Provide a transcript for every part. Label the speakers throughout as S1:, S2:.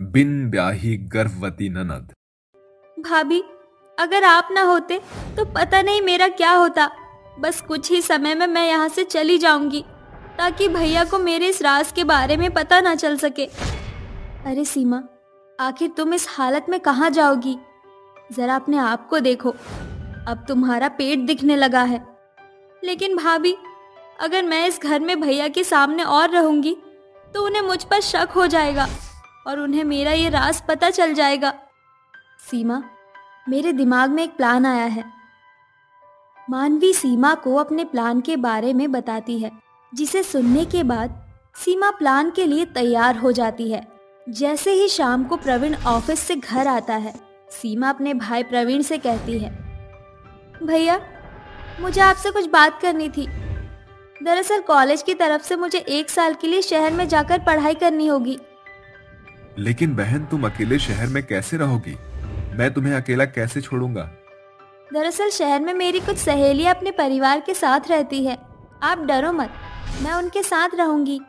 S1: बिन ब्याही गर्भवती ननद।
S2: भाभी, अगर आप ना होते तो पता नहीं मेरा क्या होता। बस कुछ ही समय में मैं यहाँ से चली जाऊंगी ताकि भैया को मेरे इस राज के बारे में पता ना चल सके। अरे सीमा, आखिर तुम इस हालत में कहाँ जाओगी? जरा अपने आप को देखो, अब तुम्हारा पेट दिखने लगा है। लेकिन भाभी, अगर मैं इस घर में भैया के सामने और रहूंगी तो उन्हें मुझ पर शक हो जाएगा और उन्हें मेरा ये राज पता चल जाएगा। सीमा, मेरे दिमाग में एक प्लान आया है। मानवी सीमा को अपने प्लान के बारे में बताती है, जिसे सुनने के बाद सीमा प्लान के लिए तैयार हो जाती है। जैसे ही शाम को प्रवीण ऑफिस से घर आता है, सीमा अपने भाई प्रवीण से कहती है, भैया, मुझे आपसे कुछ बात करनी थी। दरअसल कॉलेज की तरफ से मुझे 1 साल के लिए शहर में जाकर पढ़ाई करनी होगी।
S1: लेकिन बहन, तुम अकेले शहर में कैसे रहोगी? मैं तुम्हें अकेला कैसे छोड़ूंगा?
S2: दरअसल शहर में मेरी कुछ सहेलियां अपने परिवार के साथ रहती है। आप डरो मत, मैं उनके साथ रहूंगी।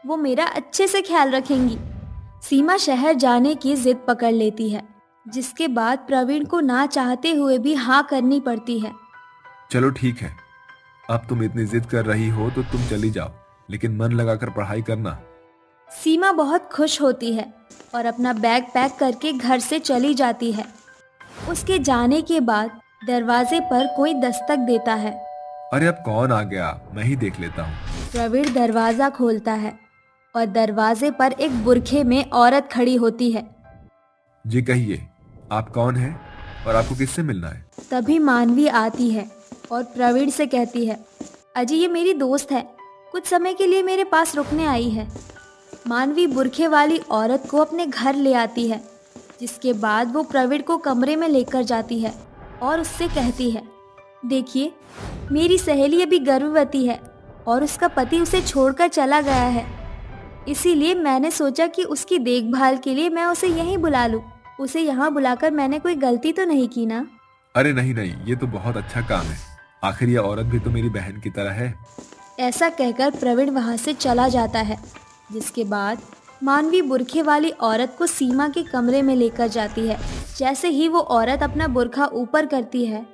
S2: वो मेरा अच्छे से ख्याल रखेंगी। सीमा शहर जाने की जिद पकड़ लेती है, जिसके बाद प्रवीण को ना चाहते हुए भी हाँ करनी पड़ती है।
S1: चलो ठीक है, अब तुम इतनी जिद कर रही हो तो तुम चली जाओ, लेकिन मन लगाकर पढ़ाई करना।
S2: सीमा बहुत खुश होती है और अपना बैग पैक करके घर से चली जाती है। उसके जाने के बाद दरवाजे पर कोई दस्तक देता है।
S1: अरे अब कौन आ गया? मैं ही देख लेता हूँ।
S2: प्रवीण दरवाजा खोलता है और दरवाजे पर एक बुरखे में औरत खड़ी होती है।
S1: जी कहिए, आप कौन हैं और आपको किससे मिलना है?
S2: तभी मानवी आती है और प्रवीण से कहती है, अजी ये मेरी दोस्त है, कुछ समय के लिए मेरे पास रुकने आई है। मानवी बुरखे वाली औरत को अपने घर ले आती है, जिसके बाद वो प्रवीण को कमरे में लेकर जाती है और उससे कहती है, देखिए, मेरी सहेली अभी गर्भवती है और उसका पति उसे छोड़कर चला गया है। इसीलिए मैंने सोचा कि उसकी देखभाल के लिए मैं उसे यहीं बुला लूं। उसे यहाँ बुलाकर मैंने कोई गलती तो नहीं की ना?
S1: अरे नहीं नहीं, ये तो बहुत अच्छा काम है। आखिर ये औरत भी तो मेरी बहन की तरह है।
S2: ऐसा कहकर प्रवीण वहाँ से चला जाता है, जिसके बाद मानवी बुरखे वाली औरत को सीमा के कमरे में लेकर जाती है। जैसे ही वो औरत अपना बुरखा ऊपर करती है,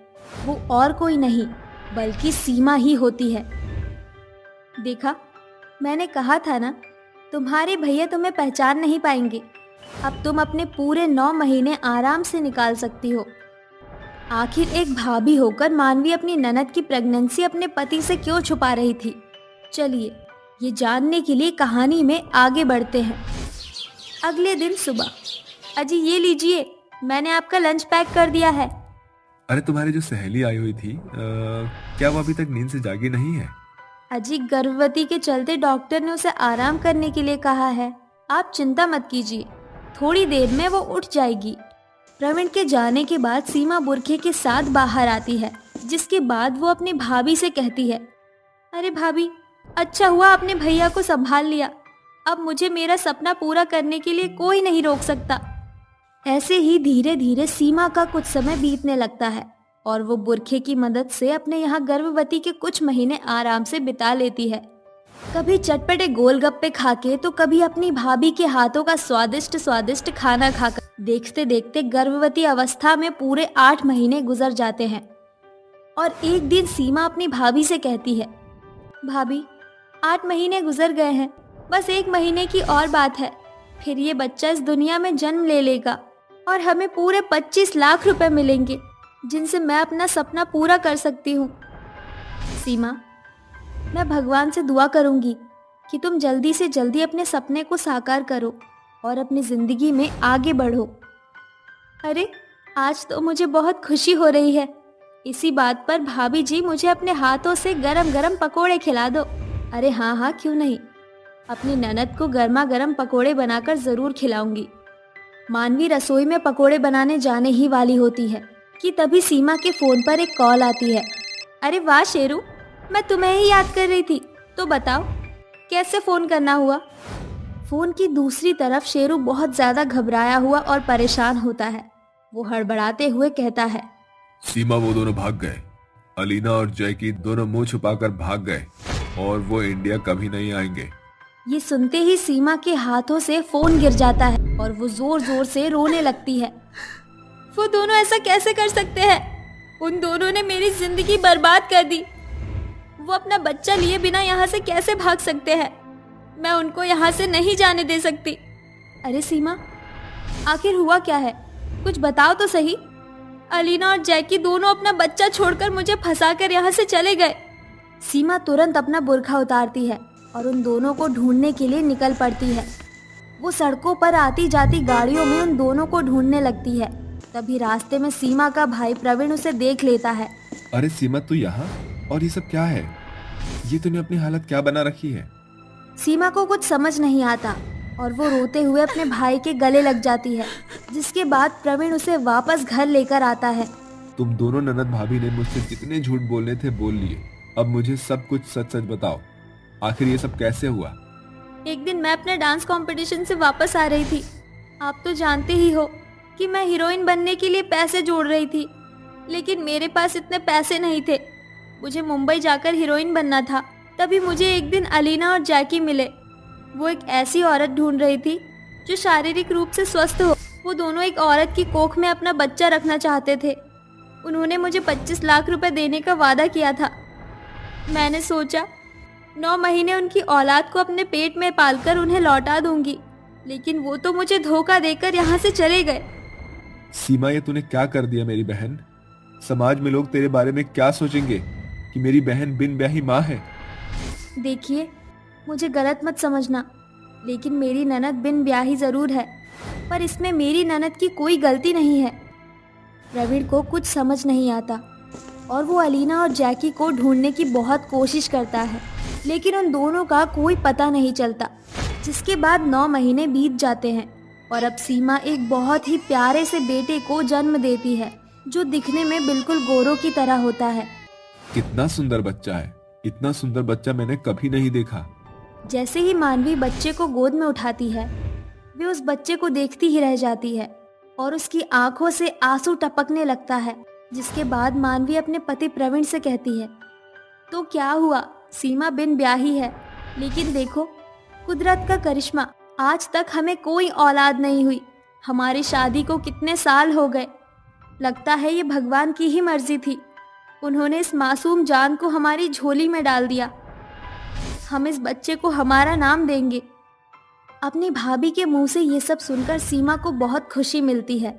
S2: वो और कोई नहीं बल्कि सीमा ही होती है। देखा, मैंने कहा था ना, तुम्हारे भैया तुम्हें पहचान नहीं पाएंगे। अब तुम अपने पूरे 9 महीने आराम से निकाल सकती हो। आखिर एक भाभी होकर मानवी अपनी ननद की प्रेगनेंसी अपने पति से क्यों छुपा रही थी? चलिए, ये जानने के लिए कहानी में आगे बढ़ते हैं। अगले दिन सुबह, अजी ये लीजिए, मैंने आपका लंच पैक कर दिया है।
S1: अरे तुम्हारी जो सहेली आई हुई थी, क्या वो अभी तक नींद से जागी नहीं है?
S2: अजी गर्भवती के चलते डॉक्टर ने उसे आराम करने के लिए कहा है। आप चिंता मत कीजिए, थोड़ी देर में वो उठ जाएगी। प्रवीण के जाने के बाद सीमा बुरखे के साथ बाहर आती है, जिसके बाद वो अपनी भाभी से कहती है, अरे भाभी, अच्छा हुआ आपने भैया को संभाल लिया। अब मुझे मेरा सपना पूरा करने के लिए कोई नहीं रोक सकता। ऐसे ही धीरे धीरे सीमा का कुछ समय बीतने लगता है और वो बुरखे की मदद से अपने यहाँ गर्भवती के कुछ महीने आराम से बिता लेती है। कभी चटपटे गोलगप्पे खाके तो कभी अपनी भाभी के हाथों का स्वादिष्ट स्वादिष्ट खाना खाकर देखते देखते गर्भवती अवस्था में पूरे 8 महीने गुजर जाते हैं। और एक दिन सीमा अपनी भाभी से कहती है, भाभी, 8 महीने गुजर गए हैं, बस 1 महीने की और बात है, फिर ये बच्चा इस दुनिया में जन्म ले लेगा और हमें पूरे 25 लाख रुपए मिलेंगे, जिनसे मैं अपना सपना पूरा कर सकती हूँ। सीमा, मैं भगवान से दुआ करूंगी कि तुम जल्दी से जल्दी अपने सपने को साकार करो और अपनी जिंदगी में आगे बढ़ो। अरे, आज तो मुझे बहुत खुशी हो रही है। इसी बात पर भाभी जी मुझे अपने हाथों से गरम गरम पकोड़े खिला दो। अरे हाँ हाँ, क्यों नहीं, अपनी ननद को गर्मा गर्म पकोड़े बनाकर जरूर खिलाऊंगी। मानवी रसोई में पकोड़े बनाने जाने ही वाली होती है कि तभी सीमा के फोन पर एक कॉल आती है। अरे वाह शेरू, मैं तुम्हें ही याद कर रही थी, तो बताओ कैसे फोन करना हुआ? फोन की दूसरी तरफ शेरू बहुत ज्यादा घबराया हुआ और परेशान होता है। वो हड़बड़ाते हुए कहता है,
S1: सीमा, वो दोनों भाग गए। अलीना और जैकी दोनों मुंह छुपाकर भाग गए और वो इंडिया कभी नहीं आएंगे।
S2: ये सुनते ही सीमा के हाथों से फोन गिर जाता है और वो जोर जोर से रोने लगती है। वो दोनों ऐसा कैसे कर सकते हैं? उन दोनों ने मेरी जिंदगी बर्बाद कर दी। वो अपना बच्चा लिए बिना यहाँ से कैसे भाग सकते हैं? मैं उनको यहाँ से नहीं जाने दे सकती। अरे सीमा, आखिर हुआ क्या है? कुछ बताओ तो सही। अलीना और जैकी दोनों अपना बच्चा छोड़कर मुझे फंसाकर यहाँ से चले गए। सीमा तुरंत अपना बुर्खा उतारती है और उन दोनों को ढूंढने के लिए निकल पड़ती है। वो सड़कों पर आती जाती गाड़ियों में उन दोनों को ढूंढने लगती है। तभी रास्ते में सीमा का भाई प्रवीण उसे देख लेता है।
S1: अरे सीमा, तू यहाँ? और ये सब क्या है? ये तूने अपनी हालत क्या बना रखी है?
S2: सीमा को कुछ समझ नहीं आता और वो रोते हुए अपने भाई के गले लग जाती है, जिसके बाद प्रवीण उसे वापस घर लेकर आता है।
S1: तुम दोनों ननद भाभी ने मुझसे जितने झूठ बोलने थे बोल लिए। अब मुझे सब कुछ सच सच बताओ, आखिर ये सब कैसे हुआ?
S2: एक दिन मैं अपने डांस कंपटीशन से वापस आ रही थी। आप तो जानते ही हो कि मैं हीरोइन बनने के लिए पैसे जोड़ रही थी, लेकिन मेरे पास इतने पैसे नहीं थे। मुझे मुंबई जाकर हीरोइन बनना था। तभी मुझे एक दिन अलीना और जैकी मिले। वो एक ऐसी औरत ढूंढ रही थी जो शारीरिक रूप से स्वस्थ हो। वो दोनों एक औरत की कोख में अपना बच्चा रखना चाहते थे। उन्होंने मुझे 25 लाख रुपए देने का वादा किया था। मैंने सोचा 9 महीने उनकी औलाद को अपने पेट में पालकर उन्हें लौटा दूंगी, लेकिन वो तो मुझे धोखा देकर यहाँ से चले गए।
S1: सीमा, ये तूने क्या कर दिया मेरी बहन? समाज में लोग तेरे बारे में क्या सोचेंगे कि मेरी बहन बिन ब्याही माँ है?
S2: देखिए, मुझे गलत मत समझना, लेकिन मेरी ननद बिन ब्याही जरूर है, पर इसमें मेरी ननद की कोई गलती नहीं है। प्रवीण को कुछ समझ नहीं आता और वो अलीना और जैकी को ढूंढने की बहुत कोशिश करता है, लेकिन उन दोनों का कोई पता नहीं चलता। जिसके बाद 9 महीने बीत जाते हैं और अब सीमा एक बहुत ही प्यारे से बेटे को जन्म देती है, जो दिखने में बिल्कुल गोरों की तरह होता है।
S1: कितना सुंदर बच्चा है! इतना सुंदर बच्चा मैंने कभी नहीं देखा।
S2: जैसे ही मानवी बच्चे को गोद में उठाती है, वे उस बच्चे को देखती ही रह जाती है और उसकी आंखों से आंसू टपकने लगता है। जिसके बाद मानवी अपने पति प्रवीण से कहती है, तो क्या हुआ? सीमा बिन ब्याही है, लेकिन देखो कुदरत का करिश्मा, आज तक हमें कोई औलाद नहीं हुई। हमारी शादी को कितने साल हो गए। लगता है ये भगवान की ही मर्जी थी। उन्होंने इस मासूम जान को हमारी झोली में डाल दिया। हम इस बच्चे को हमारा नाम देंगे। अपनी भाभी के मुंह से ये सब सुनकर सीमा को बहुत खुशी मिलती है।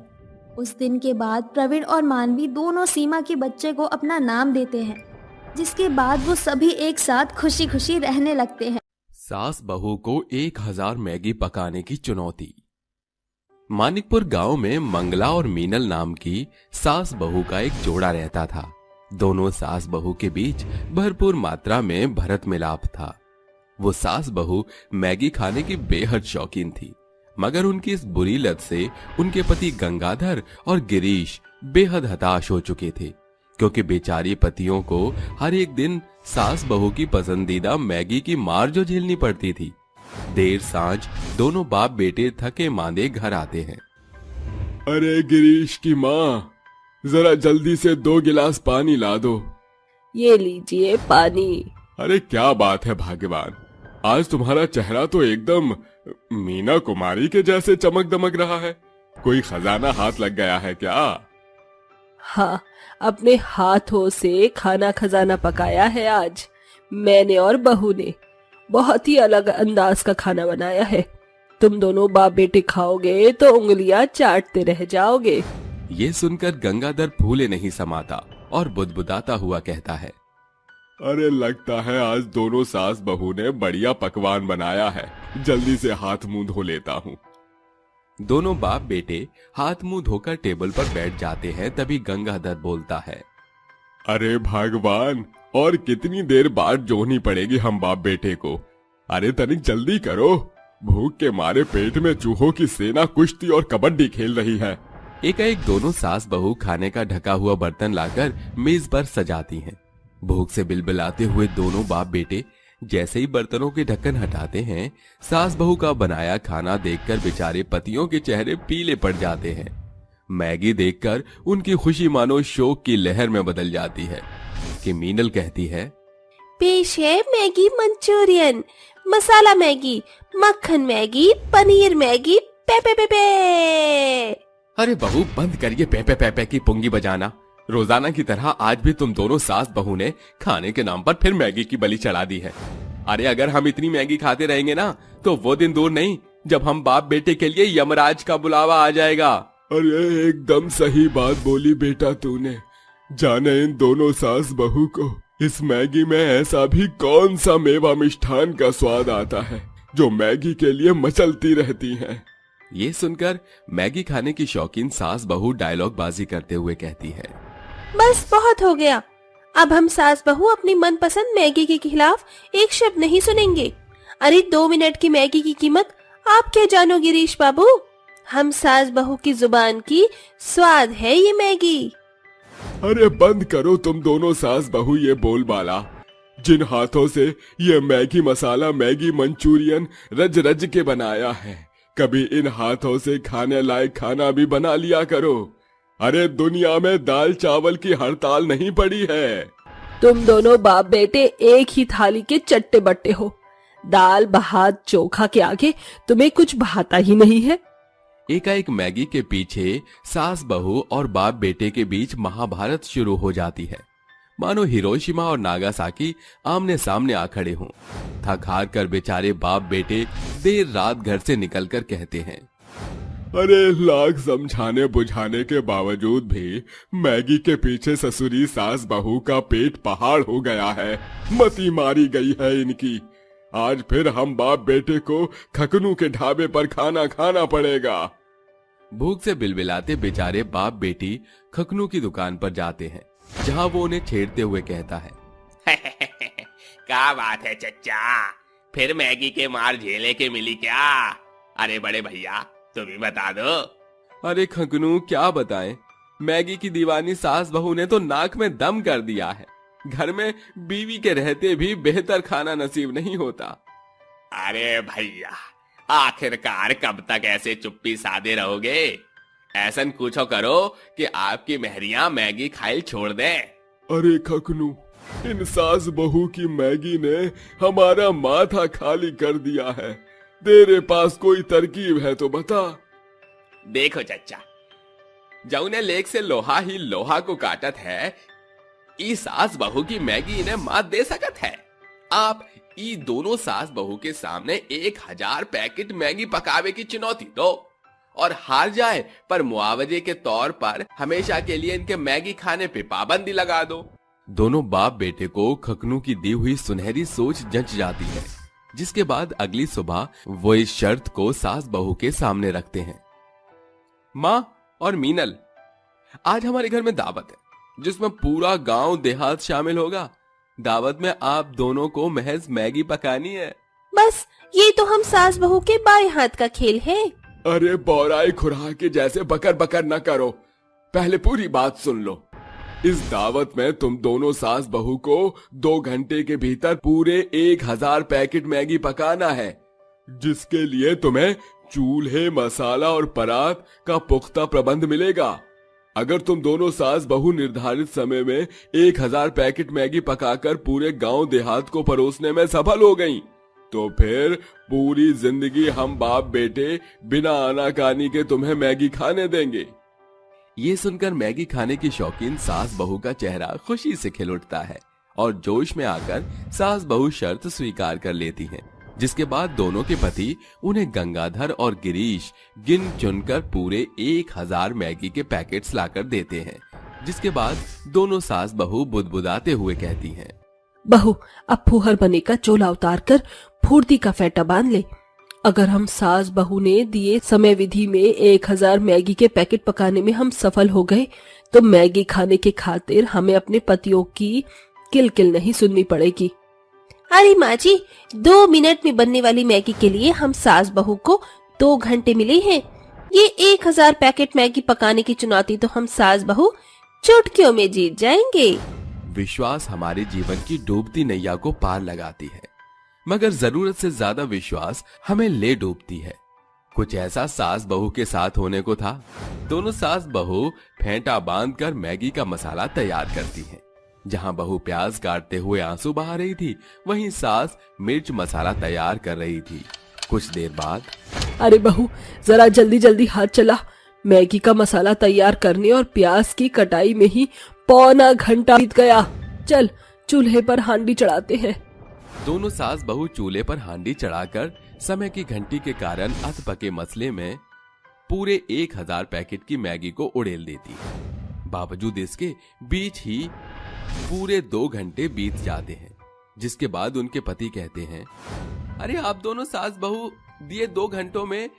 S2: उस दिन के बाद प्रवीण और मानवी दोनों सीमा के बच्चे को अपना नाम देते हैं, जिसके बाद वो सभी एक साथ खुशी खुशी रहने लगते हैं।
S3: सास बहू को 1000 मैगी पकाने की चुनौती। मानिकपुर गांव में मंगला और मीनल नाम की सास बहू का एक जोड़ा रहता था। दोनों सास बहू के बीच भरपूर मात्रा में भरत मिलाप था। वो सास बहू मैगी खाने की बेहद शौकीन थी, मगर उनकी इस बुरी लत से उनके पति गंगाधर और गिरीश बेहद हताश हो चुके थे, क्योंकि बेचारी पतियों को हर एक दिन सास बहू की पसंदीदा मैगी की मार जो झेलनी पड़ती थी। देर सांझ दोनों बाप बेटे थके मांदे घर आते हैं।
S4: अरे गिरीश की माँ, जरा जल्दी से 2 गिलास पानी ला दो।
S5: ये लीजिए पानी।
S4: अरे क्या बात है भाग्यवान, आज तुम्हारा चेहरा तो एकदम मीना कुमारी के जैसे चमक दमक रहा है। कोई खजाना हाथ लग गया है क्या?
S5: हाँ, अपने हाथों से खाना खजाना पकाया है आज मैंने और बहू ने। बहुत ही अलग अंदाज का खाना बनाया है। तुम दोनों बाप बेटे खाओगे तो उंगलियां चाटते रह जाओगे।
S3: ये सुनकर गंगाधर फूले नहीं समाता और बुदबुदाता हुआ कहता है,
S4: अरे लगता है आज दोनों सास बहू ने बढ़िया पकवान बनाया है। जल्दी से हाथ मुंह धो लेता हूँ।
S3: दोनों बाप बेटे हाथ मुंह धोकर टेबल पर बैठ जाते हैं। तभी गंगाधर बोलता है,
S4: अरे भगवान, और कितनी देर बाद जोहनी पड़ेगी हम बाप बेटे को। अरे तनिक जल्दी करो, भूख के मारे पेट में चूहों की सेना कुश्ती और कबड्डी खेल रही है।
S3: एकाएक दोनों सास बहू खाने का ढका हुआ बर्तन लाकर मेज पर सजाती हैं। भूख से बिलबिलाते हुए दोनों बाप बेटे जैसे ही बर्तनों के ढक्कन हटाते हैं, सास बहू का बनाया खाना देखकर बेचारे पतियों के चेहरे पीले पड़ जाते हैं। मैगी देखकर उनकी खुशी मानो शोक की लहर में बदल जाती है कि मीनल कहती है,
S5: पेश है मैगी मंचूरियन। मसाला मैगी, मक्खन मैगी, पनीर मैगी, पे पे पे पे।
S3: अरे बहू, बंद करिए पे पे पे की पुंगी बजाना। रोजाना की तरह आज भी तुम दोनों सास बहू ने खाने के नाम पर फिर मैगी की बलि चढ़ा दी है। अरे अगर हम इतनी मैगी खाते रहेंगे ना तो वो दिन दूर नहीं जब हम बाप बेटे के लिए यमराज का बुलावा आ जाएगा।
S4: अरे एकदम सही बात बोली बेटा तूने। जाने इन दोनों सास बहू को इस मैगी में ऐसा भी कौन सा मेवा मिष्ठान का स्वाद आता है जो मैगी के लिए मचलती रहती हैं।
S3: ये सुनकर मैगी खाने की शौकीन सास बहू डायलॉग बाजी करते हुए कहती है,
S5: बस बहुत हो गया। अब हम सास बहू अपनी मनपसंद मैगी के खिलाफ एक शब्द नहीं सुनेंगे। अरे 2 मिनट की मैगी की कीमत आप क्या जानो गिरीश बाबू। हम सास बहू की जुबान की स्वाद है ये मैगी।
S4: अरे बंद करो तुम दोनों सास बहू ये बोलबाला। जिन हाथों से ये मैगी मसाला, मैगी मंचूरियन रज रज के बनाया है, कभी इन हाथों से खाने लायक खाना भी बना लिया करो। अरे दुनिया में दाल चावल की हड़ताल नहीं पड़ी है।
S5: तुम दोनों बाप बेटे एक ही थाली के चट्टे बट्टे हो। दाल भात चोखा के आगे तुम्हें कुछ भाता ही नहीं है।
S3: एकाएक मैगी के पीछे सास बहू और बाप बेटे के बीच महाभारत शुरू हो जाती है। मानो हिरोशिमा और नागासाकी आमने सामने आ खड़े हों। थक हार कर बेचारे बाप बेटे देर रात घर से निकलकर कहते हैं,
S4: अरे लाख समझाने बुझाने के बावजूद भी मैगी के पीछे ससुरी सास बहू का पेट पहाड़ हो गया है। मती मारी गई है इनकी। आज फिर हम बाप बेटे को खकनू के ढाबे पर खाना खाना पड़ेगा।
S3: भूख से बिलबिलाते बेचारे बाप बेटी खकनू की दुकान पर जाते हैं, जहां वो उन्हें छेड़ते हुए कहता है,
S6: क्या बात है चच्चा, फिर मैगी के मार झेले के मिली क्या? अरे बड़े भैया तुम ही बता दो।
S3: अरे खकनू क्या बताएं, मैगी की दीवानी सास बहू ने तो नाक में दम कर दिया है। घर में बीवी के रहते भी बेहतर खाना नसीब नहीं होता।
S6: अरे भैया आखिरकार कब तक ऐसे चुप्पी साधे रहोगे? ऐसा कुछो करो कि आपकी मेहरियां मैगी खाइल छोड़ दें।
S4: अरे खकनू, इन सास बहू की मैगी ने हमारा माथा खाली कर दिया है। तेरे पास कोई तरकीब है तो बता।
S6: देखो चच्चा, जौने लेक से लोहा ही लोहा को काटत है, ई सास बहू की मैगी इन्हें मात दे सकत है। आप ई दोनों सास बहू के सामने 1000 पैकेट मैगी पकावे की चुनौती दो और हार जाए पर मुआवजे के तौर पर हमेशा के लिए इनके मैगी खाने पे पाबंदी लगा दो।
S3: दोनों बाप बेटे को खकनू की दी हुई सुनहरी सोच जंच जाती है, जिसके बाद अगली सुबह वो इस शर्त को सास बहू के सामने रखते हैं, माँ और मीनल, आज हमारे घर में दावत है जिसमें पूरा गांव देहात शामिल होगा। दावत में आप दोनों को महज मैगी पकानी है।
S5: बस ये तो हम सास बहू के बाएं हाथ का खेल है।
S4: अरे बौराई खुरा के जैसे बकर बकर न करो, पहले पूरी बात सुन लो। इस दावत में तुम दोनों सास बहू को 2 घंटे के भीतर पूरे 1000 पैकेट मैगी पकाना है, जिसके लिए तुम्हें चूल्हे, मसाला और परात का पुख्ता प्रबंध मिलेगा। अगर तुम दोनों सास बहू निर्धारित समय में 1000 पैकेट मैगी पकाकर पूरे गांव देहात को परोसने में सफल हो गईं, तो फिर पूरी जिंदगी हम बाप बेटे बिना आनाकानी के तुम्हें मैगी खाने देंगे।
S3: ये सुनकर मैगी खाने की शौकीन सास बहू का चेहरा खुशी से खिल उठता है और जोश में आकर सास बहू शर्त स्वीकार कर लेती हैं, जिसके बाद दोनों के पति उन्हें गंगाधर और गिरीश गिन चुनकर पूरे 1000 मैगी के पैकेट्स लाकर देते हैं। जिसके बाद दोनों सास बहू बुदबुदाते हुए कहती हैं,
S5: बहू अब फूहर बने का चोला उतार कर फुर्ती का फेटा बांध ले। अगर हम सास बहू ने दिए समय विधि में 1000 मैगी के पैकेट पकाने में हम सफल हो गए, तो मैगी खाने के खातिर हमें अपने पतियों की किलकिल नहीं सुननी पड़ेगी। अरे माँ जी, 2 मिनट में बनने वाली मैगी के लिए हम सास बहू को 2 घंटे मिले हैं। ये 1000 पैकेट मैगी पकाने की चुनौती तो हम सास बहू चुटकियों में जीत जाएंगे।
S3: विश्वास हमारे जीवन की डूबती नैया को पार लगाती है, मगर जरूरत से ज्यादा विश्वास हमें ले डूबती है। कुछ ऐसा सास बहू के साथ होने को था। दोनों सास बहू फेंटा बांधकर मैगी का मसाला तैयार करती हैं। जहां बहू प्याज काटते हुए आंसू बहा रही थी, वहीं सास मिर्च मसाला तैयार कर रही थी। कुछ देर बाद,
S5: अरे बहू, जरा जल्दी जल्दी हाथ चला। मैगी का मसाला तैयार करने और प्याज की कटाई में ही पौना घंटा बीत गया। चल चूल्हे पर हांडी चढ़ाते हैं।
S3: दोनों सास बहू चूल्हे पर हांडी चढ़ाकर समय की घंटी के कारण अधपके मसले में पूरे 1000 पैकेट की मैगी को उड़ेल देती। बावजूद इसके बीच ही पूरे 2 घंटे बीत जाते हैं, जिसके बाद उनके पति कहते हैं, अरे आप दोनों सास बहू दिए 2 घंटों में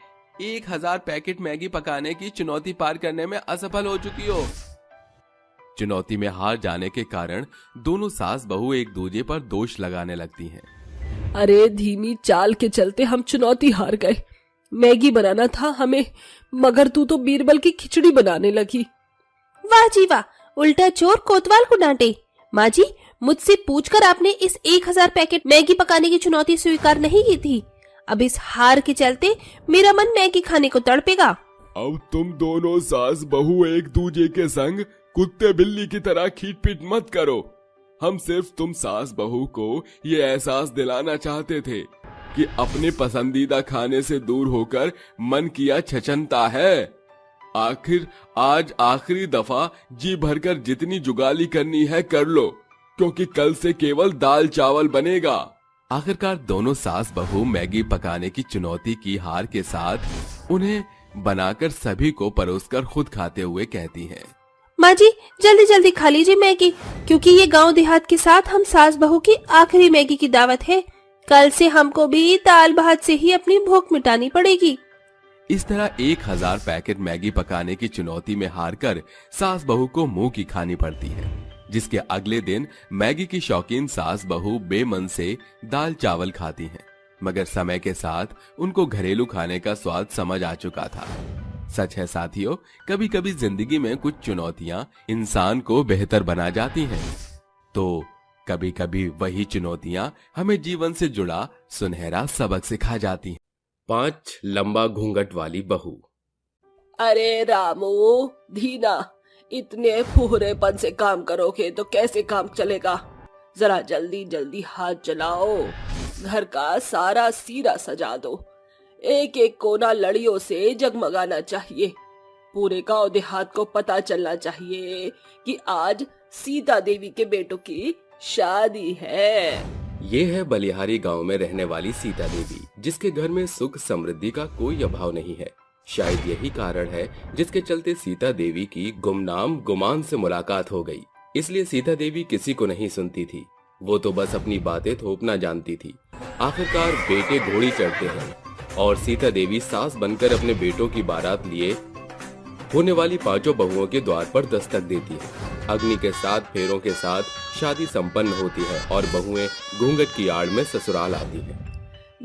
S3: 1000 पैकेट मैगी पकाने की चुनौती पार करने में असफल हो चुकी हो। चुनौती में हार जाने के कारण दोनों सास बहू एक दूसरे पर दोष लगाने लगती हैं।
S5: अरे धीमी चाल के चलते हम चुनौती हार गए। मैगी बनाना था हमें, मगर तू तो बीरबल की खिचड़ी बनाने लगी।
S7: वाह जी वाह, उल्टा चोर कोतवाल को डांटे। माँ जी, मुझसे पूछकर आपने इस 1000 पैकेट मैगी पकाने की चुनौती स्वीकार नहीं की थी। अब इस हार के चलते मेरा मन मैगी खाने को तड़पेगा।
S4: अब तुम दोनों सास बहू एक दूजे के संग कुत्ते बिल्ली की तरह खींच-पीट मत करो। हम सिर्फ तुम सास बहू को ये एहसास दिलाना चाहते थे कि अपने पसंदीदा खाने से दूर होकर मन किया छचनता है। आखिर आज आखिरी दफा जी भरकर जितनी जुगाली करनी है कर लो, क्योंकि कल से केवल दाल चावल बनेगा।
S3: आखिरकार दोनों सास बहू मैगी पकाने की चुनौती की हार के साथ उन्हें बनाकर सभी को परोसकर खुद खाते हुए कहती हैं,
S7: माँ जी, जल्दी जल्दी खा लीजिए मैगी, क्योंकि ये गांव देहात के साथ हम सास बहू की आखिरी मैगी की दावत है। कल से हमको भी दाल भात से ही अपनी भूख मिटानी पड़ेगी।
S3: इस तरह 1000 पैकेट मैगी पकाने की चुनौती में हारकर सास बहू को मुंह की खानी पड़ती है, जिसके अगले दिन मैगी की शौकीन सास बहू बेमन से दाल चावल खाती हैं। मगर समय के साथ उनको घरेलू खाने का स्वाद समझ आ चुका था। सच है साथियों, कभी कभी जिंदगी में कुछ चुनौतियां इंसान को बेहतर बना जाती हैं, तो कभी कभी वही चुनौतियां हमें जीवन से जुड़ा सुनहरा सबक सिखा जाती हैं। 5 लंबा घूंघट वाली बहू।
S5: अरे रामू, धीना, इतने फुहरेपन से काम करोगे तो कैसे काम चलेगा। जरा जल्दी जल्दी हाथ चलाओ, घर का सारा सीरा सजा दो। एक एक कोना लड़ियों से जगमगाना चाहिए। पूरे गांव देहात को पता चलना चाहिए कि आज सीता देवी के बेटों की शादी है।
S3: ये है बलिहारी गांव में रहने वाली सीता देवी, जिसके घर में सुख समृद्धि का कोई अभाव नहीं है। शायद यही कारण है जिसके चलते सीता देवी की गुमनाम गुमान से मुलाकात हो गई। इसलिए सीता देवी किसी को नहीं सुनती थी, वो तो बस अपनी बातें थोपना जानती थी। आखिरकार बेटे घोड़ी चढ़ते हैं और सीता देवी सास बनकर अपने बेटों की बारात लिए होने वाली 5 बहुओं के द्वार पर दस्तक देती है। अग्नि के 7 फेरों के साथ शादी संपन्न होती है और बहुएं घूंघट की आड़ में ससुराल आती हैं।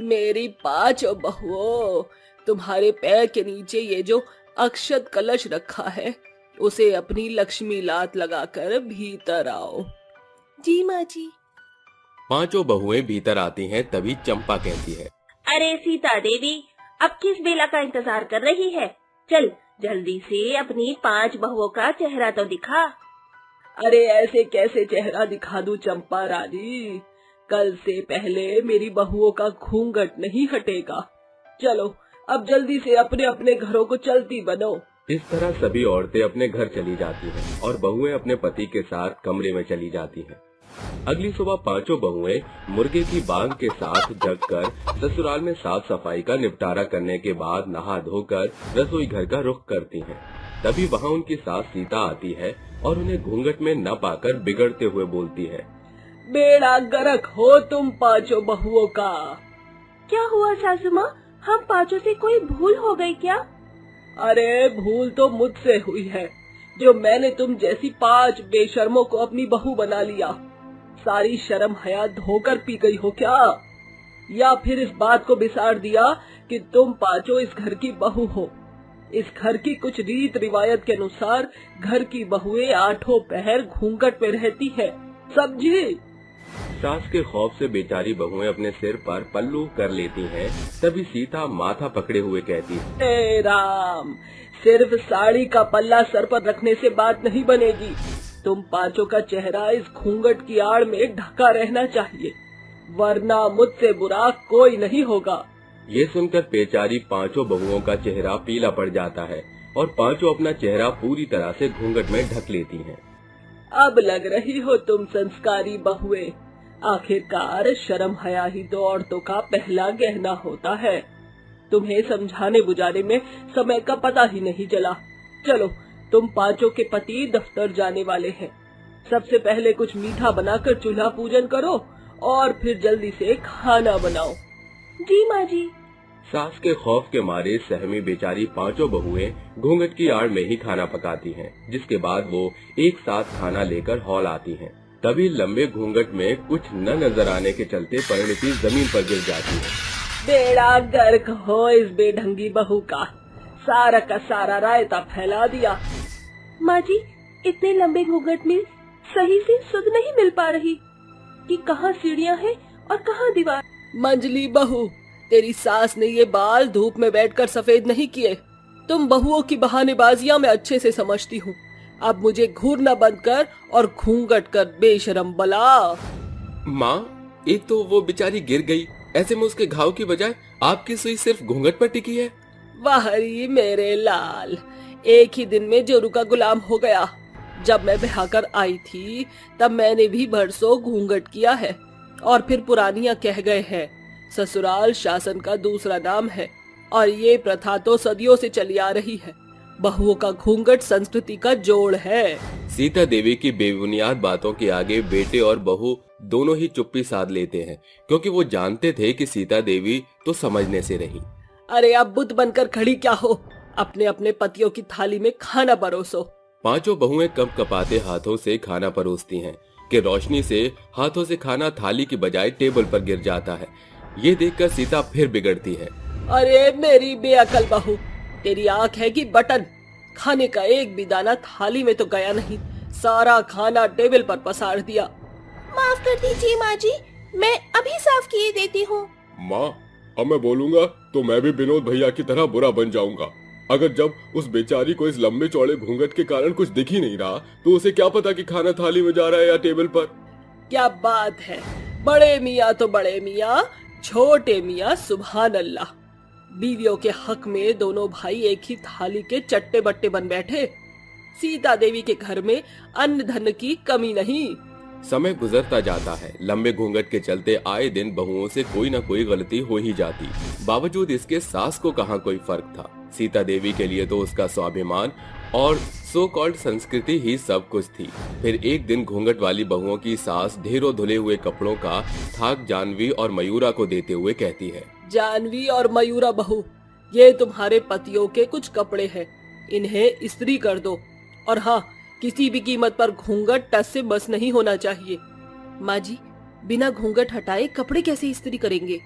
S5: मेरी 5 बहुओं, तुम्हारे पैर के नीचे ये जो अक्षत कलश रखा है, उसे अपनी लक्ष्मी लात लगाकर भीतर आओ।
S7: जी माँ जी।
S3: 5 बहुएं भीतर आती हैं, तभी चंपा कहती है,
S7: अरे सीता देवी, अब किस बेला का इंतजार कर रही है? चल जल्दी से अपनी 5 बहुओं का चेहरा तो दिखा।
S5: अरे ऐसे कैसे चेहरा दिखा दूं चंपा रानी, कल से पहले मेरी बहुओं का घूंघट नहीं हटेगा। चलो अब जल्दी से अपने अपने घरों को चलती बनो।
S3: इस तरह सभी औरतें अपने घर चली जाती हैं और बहुएं अपने पति के साथ कमरे में चली जाती हैं। अगली सुबह 5 बहुएं मुर्गे की बांग के साथ जगकर ससुराल में साफ सफाई का निपटारा करने के बाद नहा धोकर रसोई घर का रुख करती हैं। तभी वहाँ उनकी सास सीता आती है और उन्हें घूंघट में न पाकर बिगड़ते हुए बोलती है,
S5: बेड़ा गर्क हो तुम 5 बहुओं का।
S7: क्या हुआ सासू माँ, हम 5 से कोई भूल हो गई क्या?
S5: अरे भूल तो मुझसे हुई है, जो मैंने तुम जैसी 5 बेशर्मों को अपनी बहू बना लिया। सारी शर्म हया धोकर पी गई हो क्या? या फिर इस बात को बिसार दिया कि तुम 5 इस घर की बहू हो। इस घर की कुछ रीत रिवायत के अनुसार घर की बहुएं 8 पहर घूंघट में रहती है, समझी?
S3: सास के खौफ से बेचारी बहुएं अपने सिर पर पल्लू कर लेती हैं। तभी सीता माथा पकड़े हुए कहती है,
S5: हे राम, सिर्फ साड़ी का पल्ला सर पर रखने से बात नहीं बनेगी। तुम पांचों का चेहरा इस घूंघट की आड़ में ढका रहना चाहिए, वरना मुझसे बुरा कोई नहीं होगा।
S3: ये सुनकर बेचारी पांचों बहुओं का चेहरा पीला पड़ जाता है और पांचों अपना चेहरा पूरी तरह से घूंघट में ढक लेती हैं।
S5: अब लग रही हो तुम संस्कारी बहुएं। आखिरकार शर्म हया ही तो औरतों का पहला गहना होता है। तुम्हें समझाने बुझाने में समय का पता ही नहीं चला। चलो, तुम पांचों के पति दफ्तर जाने वाले हैं। सबसे पहले कुछ मीठा बनाकर चूल्हा पूजन करो और फिर जल्दी से खाना बनाओ।
S7: जी माँ जी।
S3: सास के खौफ के मारे सहमी बेचारी पांचों बहुएं घूंघट की आड़ में ही खाना पकाती हैं, जिसके बाद वो एक साथ खाना लेकर हॉल आती हैं। तभी लंबे घूंघट में कुछ न नजर आने के चलते परिणति जमीन पर गिर जाती है।
S5: बेड़ा गर्क हो इस बेढंगी बहू का, सारा का सारा रायता फैला दिया।
S7: माँ जी, इतने लंबे घूंघट में सही से सुध नहीं मिल पा रही कि कहाँ सीढ़ियाँ हैं और कहाँ दीवार।
S5: मंजली बहू, तेरी सास ने ये बाल धूप में बैठकर सफेद नहीं किए। तुम बहुओं की बहानेबाजियां मैं अच्छे से समझती हूँ। अब मुझे घूरना बंद कर और घूंघट कर, बेशरम बला।
S3: माँ, एक तो वो बेचारी गिर गई, ऐसे में उसके घाव की बजाय आपकी सुई सिर्फ घूंघट पर टिकी है।
S5: वाहरी मेरे लाल, एक ही दिन में जोरू का गुलाम हो गया। जब मैं बहाकर आई थी तब मैंने भी बरसों घूंघट किया है और फिर पुरानियां कह गए हैं ससुराल शासन का दूसरा नाम है, और ये प्रथा तो सदियों से चली आ रही है। बहुओं का घूंघट संस्कृति का जोड़ है।
S3: सीता देवी की बेबुनियाद बातों के आगे बेटे और बहू दोनों ही चुप्पी साध लेते हैं, क्योंकि वो जानते थे कि सीता देवी तो समझने से रही।
S5: अरे अब बुत बनकर खड़ी क्या हो, अपने अपने पतियों की थाली में खाना परोसो।
S3: पांचों बहुएं कप कपाते हाथों से खाना परोसती हैं कि रोशनी से हाथों से खाना थाली की बजाय टेबल पर गिर जाता है। ये देखकर सीता फिर बिगड़ती है।
S5: अरे मेरी बेअकल बहू, तेरी आंख है कि बटन? खाने का एक भी दाना थाली में तो गया नहीं, सारा खाना टेबल पर पसार दिया।
S7: माफ कर दीजिए माँ जी, मैं अभी साफ किए देती हूँ।
S4: माँ, अब मैं बोलूंगा तो मैं भी विनोद भैया की तरह बुरा बन जाऊंगा। अगर जब उस बेचारी को इस लंबे चौड़े घूंघट के कारण कुछ दिख ही नहीं रहा तो उसे क्या पता कि खाना थाली में जा रहा है या टेबल पर।
S5: क्या बात है, बड़े मियाँ तो बड़े मियाँ, छोटे मियाँ सुभान अल्लाह। बीवियों के हक में दोनों भाई एक ही थाली के चट्टे बट्टे बन बैठे। सीता देवी के घर में अन्न धन की कमी नहीं।
S3: समय गुजरता जाता है। लंबे घूंघट के चलते आए दिन बहुओं से कोई न कोई गलती हो ही जाती। बावजूद इसके सास को कहाँ कोई फर्क था। सीता देवी के लिए तो उसका स्वाभिमान और सो कॉल्ड संस्कृति ही सब कुछ थी। फिर एक दिन घूंघट वाली बहुओं की सास ढेरों धुले हुए कपड़ों का थाक जानवी और मयूरा को देते हुए कहती है,
S5: जानवी और मयूरा बहू, ये तुम्हारे पतियों के कुछ कपड़े हैं, इन्हें इस्त्री कर दो। और हाँ, किसी भी कीमत पर घूंघट टस से बस नहीं होना चाहिए।
S7: माँ जी, बिना घूंघट हटाए कपड़े कैसे इस्त्री करेंगे?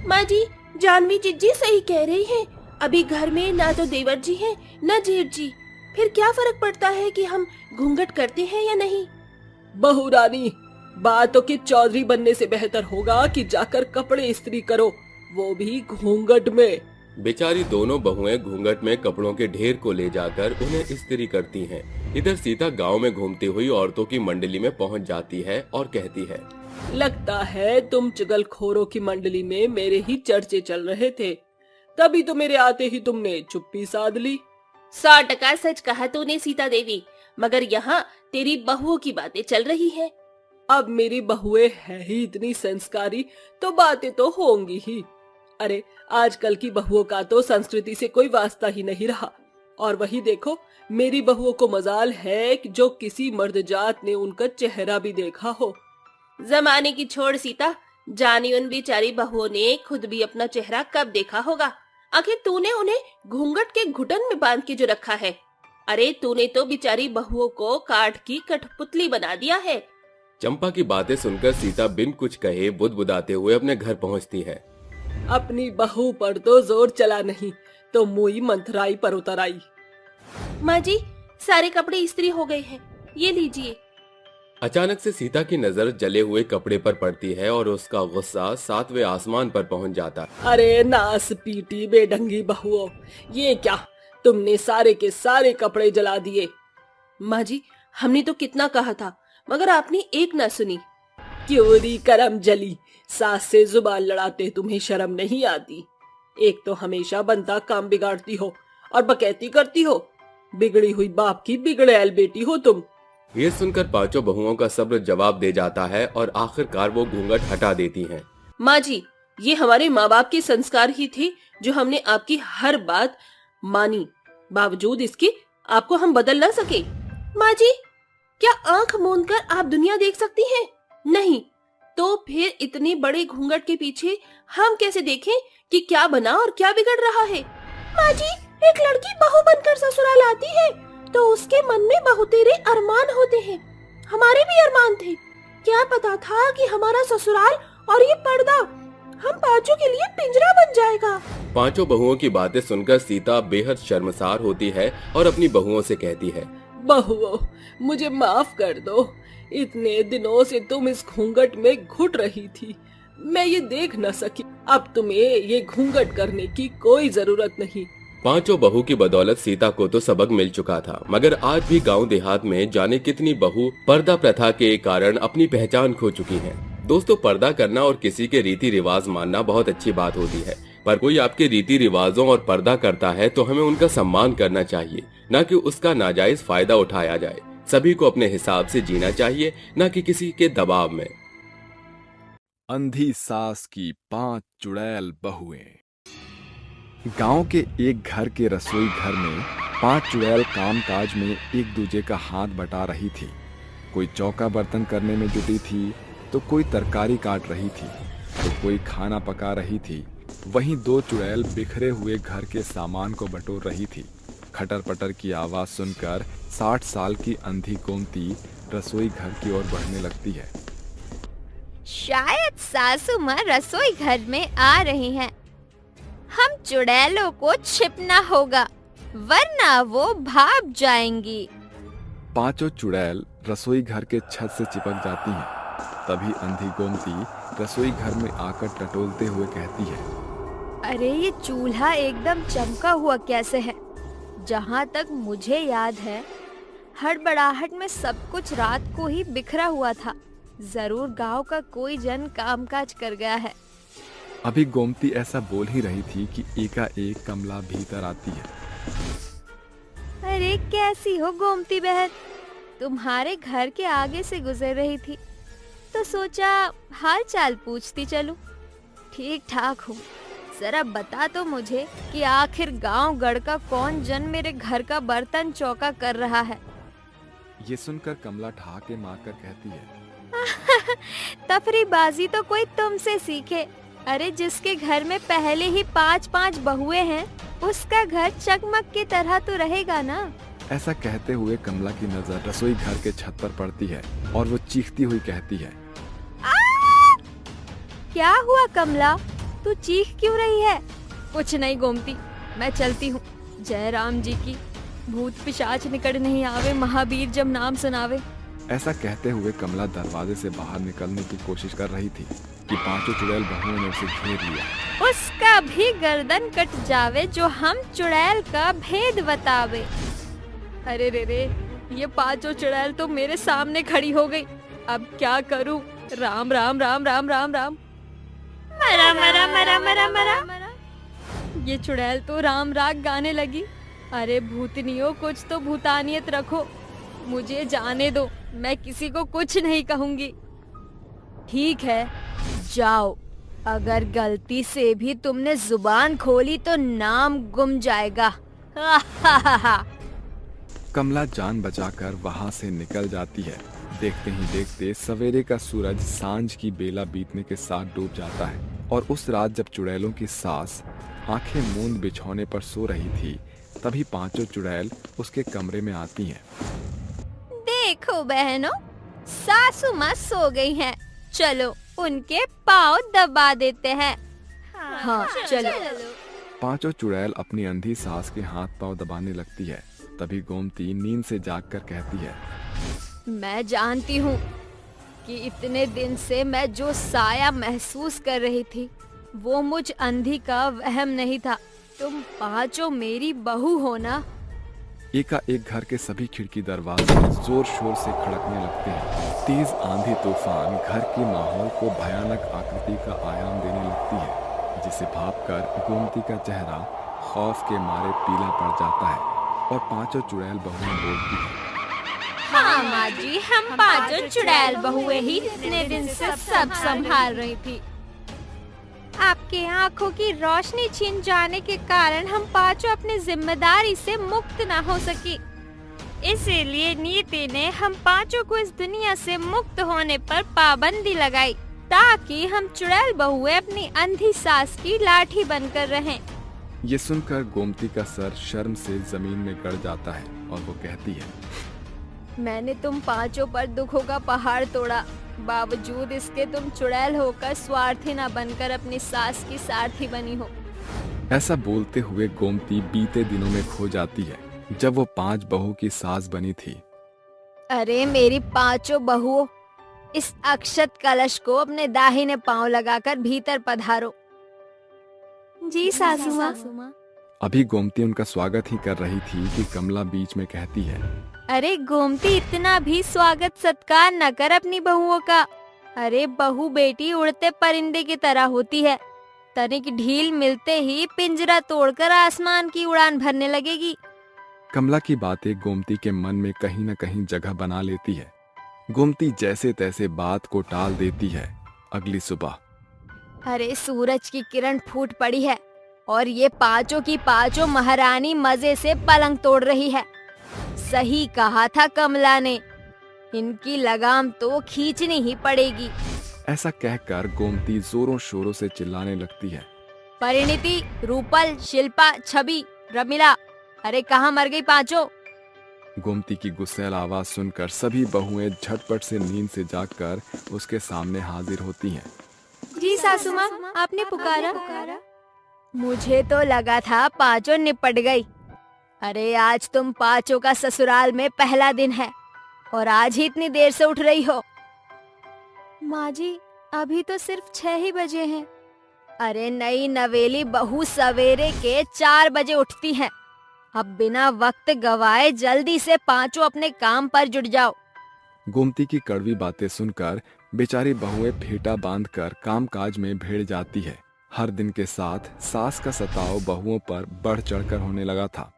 S7: माँ जी, जानवी जिज्जी सही कह रही हैं। अभी घर में ना तो देवर जी हैं, ना जेठ जी, फिर क्या फर्क पड़ता है कि हम घूंघट करते हैं या नहीं?
S5: बहू रानी, बातों के चौधरी बनने से बेहतर होगा कि जाकर कपड़े इस्त्री करो, वो भी घूंघट में।
S3: बेचारी दोनों बहुएं घूंघट में कपड़ों के ढेर को ले जाकर उन्हें इस्त्री करती हैं। इधर सीता गांव में घूमती हुई औरतों की मंडली में पहुंच जाती है और कहती है,
S5: लगता है तुम चुगलखोरों की मंडली में मेरे ही चर्चे चल रहे थे, तभी तो मेरे आते ही तुमने चुप्पी साध ली।
S7: 100% सच कहा तूने सीता देवी, मगर यहाँ तेरी बहुओं की बातें चल रही है।
S5: अब मेरी बहुएं है ही इतनी संस्कारी तो बातें तो होंगी ही। अरे आजकल की बहुओं का तो संस्कृति से कोई वास्ता ही नहीं रहा। और वही देखो, मेरी बहुओं को मजाल है कि जो किसी मर्द जात ने उनका चेहरा भी देखा हो।
S7: जमाने की छोड़ सीता, जानी उन बेचारी बहुओं ने खुद भी अपना चेहरा कब देखा होगा। आखिर तूने उन्हें घूंघट के घुटन में बांध के जो रखा है। अरे तूने तो बेचारी बहुओं को काठ की कठपुतली बना दिया है।
S3: चंपा की बातें सुनकर सीता बिन कुछ कहे बुदबुदाते हुए अपने घर पहुंचती है।
S5: अपनी बहू पर तो जोर चला नहीं तो मुई मंथराई पर उतर आई।
S7: माँ जी, सारे कपड़े इस्त्री हो गए हैं, ये लीजिए।
S3: अचानक से सीता की नजर जले हुए कपड़े पर पड़ती है और उसका गुस्सा 7वें आसमान पर पहुंच जाता है।
S5: अरे नास पीटी बेढंगी बहुओं, ये क्या, तुमने सारे के सारे कपड़े जला दिए।
S7: माँ जी,
S5: हमने तो कितना कहा था, मगर आपने एक ना सुनी। क्योरी करम जली, सास से जुबान लड़ाते तुम्हें शर्म नहीं आती। एक तो हमेशा बनता काम बिगाड़ती हो और बकैती करती हो। बिगड़ी हुई बाप की बिगड़ैल बेटी हो तुम।
S3: ये सुनकर पांचों बहुओं का सब्र जवाब दे जाता है और आखिरकार वो घूंघट हटा देती हैं।
S5: माँ जी, ये हमारे माँ बाप के संस्कार ही थे जो हमने आपकी हर बात मानी। बावजूद इसके आपको हम बदल ना सके। माँ जी, क्या आंख मूंद कर आप दुनिया देख सकती हैं? नहीं, तो फिर इतने बड़े घूंघट के पीछे हम कैसे देखें कि क्या बना और क्या बिगड़ रहा है? माँ जी, एक लड़की बहू बनकर ससुराल आती है तो उसके मन में बहुतेरे अरमान होते हैं। हमारे भी अरमान थे। क्या पता था कि हमारा ससुराल और ये पर्दा हम पांचों के लिए पिंजरा बन जाएगा।
S3: पांचों बहुओं की बातें सुनकर सीता बेहद शर्मसार होती है और अपनी बहुओं से कहती है,
S5: बहुओं, मुझे माफ कर दो। इतने दिनों से तुम इस घूंघट में घुट रही थी, मैं ये देख न सकी। अब तुम्हें ये घूंघट करने की कोई जरूरत नहीं।
S3: पांचों बहू की बदौलत सीता को तो सबक मिल चुका था, मगर आज भी गांव देहात में जाने कितनी बहू पर्दा प्रथा के कारण अपनी पहचान खो चुकी हैं। दोस्तों, पर्दा करना और किसी के रीति रिवाज मानना बहुत अच्छी बात होती है, पर कोई आपके रीति रिवाजों और पर्दा करता है तो हमें उनका सम्मान करना चाहिए, न कि उसका नाजायज फायदा उठाया जाए। सभी को अपने हिसाब से जीना चाहिए, न कि किसी के दबाव में।
S8: अंधी सास की 5 चुड़ैल बहुएं। गांव के एक घर के रसोई घर में 5 चुड़ैल कामकाज में एक दूजे का हाथ बटा रही थी। कोई चौका बर्तन करने में जुटी थी तो कोई तरकारी काट रही थी तो कोई खाना पका रही थी। वहीं 2 चुड़ैल बिखरे हुए घर के सामान को बटोर रही थी। खटर पटर की आवाज सुनकर 60 साल की अंधी गोमती रसोई घर की ओर बढ़ने लगती है।
S2: शायद सासू माँ रसोई घर में आ रही हैं। हम चुड़ैलों को छिपना होगा, वरना वो भाग जाएंगी।
S8: 5 चुड़ैल रसोई घर के छत से चिपक जाती हैं। तभी अंधी गोमती रसोई घर में आकर टटोलते हुए कहती है,
S2: अरे ये चूल्हा एकदम चमका हुआ कैसे है? जहाँ तक मुझे याद है, हड़बड़ाहट में सब कुछ रात को ही बिखरा हुआ था। जरूर गांव का कोई जन कामकाज कर गया है।
S8: अभी गोमती ऐसा बोल ही रही थी कि एकाएक कमला भीतर आती है।
S2: अरे कैसी हो गोमती बहन? तुम्हारे घर के आगे से गुजर रही थी तो सोचा हाल चाल पूछती चलूं। ठीक ठाक हूँ। जरा बता तो मुझे कि आखिर गांव गढ़ का कौन जन मेरे घर का बर्तन चौका कर रहा है?
S8: ये सुनकर कमला ठहाके मारकर कहती है,
S2: तफरीबाजी तो कोई तुमसे सीखे। अरे जिसके घर में पहले ही 5-5 बहुएं हैं, उसका घर चकमक की तरह तो रहेगा ना।
S8: ऐसा कहते हुए कमला की नजर रसोई घर के छत पर पड़ती है और वो चीखती हुई कहती है,
S2: क्या हुआ कमला? तू चीख क्यों रही है? कुछ नहीं गोमती, मैं चलती हूँ। जय राम जी की। भूत पिशाच निकट नहीं आवे, महावीर जब नाम सुनावे।
S8: ऐसा कहते हुए कमला दरवाजे से बाहर निकलने की कोशिश कर रही थी कि 5 चुड़ैल बहुओं ने उसे घेर लिया।
S2: उसका भी गर्दन कट जावे जो हम चुड़ैल का भेद बतावे। अरे रे, ये 5 चुड़ैल तो मेरे सामने खड़ी हो गई। अब क्या करूं? राम राम राम राम राम राम। मरा मरा मरा मरा मरा। ये चुड़ैल तो राम राग गाने लगी। अरे भूतनियों, कुछ तो भूतानियत रखो। मुझे जाने दो, मैं किसी को कुछ नहीं कहूंगी। ठीक है, जाओ। अगर गलती से भी तुमने जुबान खोली तो नाम गुम जाएगा।
S8: कमला जान बचाकर वहां से निकल जाती है। देखते ही देखते सवेरे का सूरज सांझ की बेला बीतने के साथ डूब जाता है और उस रात जब चुड़ैलों की सास आंखें मूंद बिछौने पर सो रही थी, तभी 5 चुड़ैल उसके कमरे में आती हैं।
S2: देखो बहनों, सासू माँ सो गई हैं। चलो उनके पाँव दबा देते हैं। हाँ चलो।
S8: 5 चुड़ैल अपनी अंधी सास के हाथ पांव दबाने लगती है। तभी गोमती नींद से जागकर कहती है,
S2: मैं जानती हूँ कि इतने दिन से मैं जो साया महसूस कर रही थी वो मुझ अंधी का वहम नहीं था। तुम 5 मेरी बहू हो ना?
S8: एकाएक घर के सभी खिड़की दरवाजे जोर शोर से खड़कने लगते हैं। तेज आंधी तूफान घर के माहौल को भयानक आकृति का आयाम देने लगती है, जिसे भांपकर गोमती का चेहरा खौफ के मारे पीला पड़ जाता है और पांचों चुड़ैल बहुएं बोलती है,
S2: हाँ माँ जी, हम पांचों चुड़ैल बहुएं ही इतने दिन से सब संभाल रही थी। आपके आंखों की रोशनी छिन जाने के कारण हम पांचों अपनी जिम्मेदारी से मुक्त न हो सकी। इसीलिए नीति ने हम पांचों को इस दुनिया से मुक्त होने पर पाबंदी लगाई, ताकि हम चुड़ैल बहुएं अपनी अंधी सास की लाठी बनकर रहें।
S8: ये सुनकर गोमती का सर शर्म से जमीन में गड़ जाता है और वो कहती है,
S2: मैंने तुम पांचों पर दुखों का पहाड़ तोड़ा, बावजूद इसके तुम चुड़ैल होकर स्वार्थी न बनकर अपनी सास की सारथी बनी हो।
S8: ऐसा बोलते हुए गोमती बीते दिनों में खो जाती है, जब वो 5 बहू की सास बनी थी।
S2: अरे मेरी पांचों बहुओं, इस अक्षत कलश को अपने दाहिने पांव लगाकर भीतर पधारो। जी सासू माँ।
S8: अभी गोमती उनका स्वागत ही कर रही थी कि कमला बीच में कहती है,
S2: अरे गोमती, इतना भी स्वागत सत्कार न कर अपनी बहुओं का। अरे बहू बेटी उड़ते परिंदे की तरह होती है, तनिक ढील मिलते ही पिंजरा तोड़कर आसमान की उड़ान भरने लगेगी।
S8: कमला की बातें गोमती के मन में कहीं न कहीं जगह बना लेती है। गोमती जैसे तैसे बात को टाल देती है। अगली सुबह,
S2: अरे सूरज की किरण फूट पड़ी है और ये पांचों की पांचों महारानी मजे से पलंग तोड़ रही है। सही कहा था कमला ने, इनकी लगाम तो खींचनी ही पड़ेगी।
S8: ऐसा कहकर गोमती जोरों शोरों से चिल्लाने लगती है,
S2: परिणीति, रूपल, शिल्पा, छवि, रमीला, अरे कहाँ मर गई पांचों।
S8: गोमती की गुस्सैल आवाज सुनकर सभी बहुएं झटपट से नींद से जागकर उसके सामने हाजिर होती हैं।
S2: जी सासू माँ, आपने पुकारा? मुझे तो लगा था पांचों निपट गई। अरे आज तुम पांचों का ससुराल में पहला दिन है और आज ही इतनी देर से उठ रही हो। माँ जी, अभी तो सिर्फ 6 ही बजे हैं। अरे नई नवेली बहू सवेरे के 4 बजे उठती है। अब बिना वक्त गवाए जल्दी से पांचों अपने काम पर जुट जाओ।
S8: गोमती की कड़वी बातें सुनकर बेचारी बहुएं फेटा बांधकर कामकाज में भिड़ जाती है। हर दिन के साथ सास का सताव बहुओं पर बढ़ चढ़कर होने लगा था।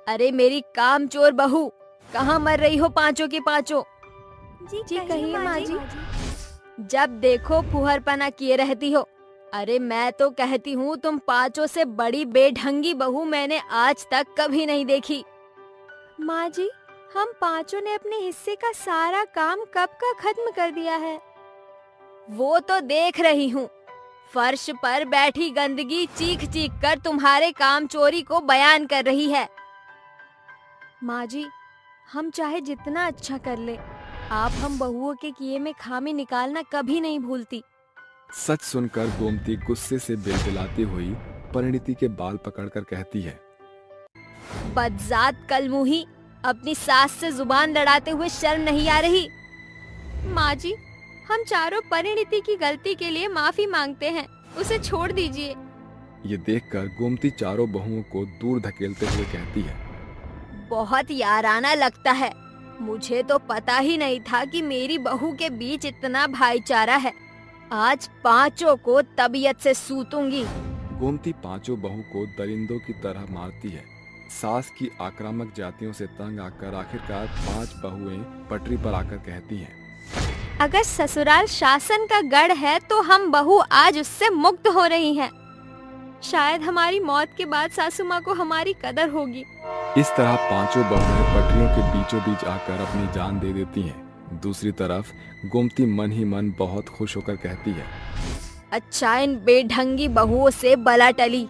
S2: अरे मेरी कामचोर बहू, कहाँ मर रही हो पांचों की पांचों? जी कहिए माँ जी। जब देखो फुहरपना किए रहती हो। अरे मैं तो कहती हूँ तुम पांचों से बड़ी बेढंगी बहू मैंने आज तक कभी नहीं देखी। माँ जी, हम पांचों ने अपने हिस्से का सारा काम कब का खत्म कर दिया है। वो तो देख रही हूँ, फर्श पर बैठी गंदगी चीख चीख कर तुम्हारे काम चोरी को बयान कर रही है। माँ जी, हम चाहे जितना अच्छा कर ले, आप हम बहुओं के किए में खामी निकालना कभी नहीं भूलती।
S8: सच सुनकर गोमती गुस्से से बिलबिलाती हुई परिणीति के बाल पकड़कर कहती है,
S2: बदजात कलमुही, अपनी सास से जुबान लड़ाते हुए शर्म नहीं आ रही। माँ जी, हम चारों परिणीति की गलती के लिए माफी मांगते हैं, उसे छोड़ दीजिए।
S8: ये देखकर गोमती चारों बहुओं को दूर धकेलते हुए कहती है,
S2: बहुत याराना लगता है। मुझे तो पता ही नहीं था कि मेरी बहू के बीच इतना भाईचारा है। आज पांचों को तबीयत से सूतूंगी।
S8: गोमती पांचों बहू को दरिंदों की तरह मारती है। सास की आक्रामक जातियों से तंग आकर आखिरकार 5 बहुएं पटरी पर आकर कहती हैं,
S2: अगर ससुराल शासन का गढ़ है तो हम बहू आज उससे मुक्त हो रही हैं। शायद हमारी मौत के बाद सासू माँ को हमारी कदर होगी।
S8: इस तरह पांचों बहुएं पटरियों के बीचों बीच आकर अपनी जान दे देती हैं। दूसरी तरफ गोमती मन ही मन बहुत खुश होकर कहती है,
S2: अच्छा, इन बेढंगी बहुओं से बला टली।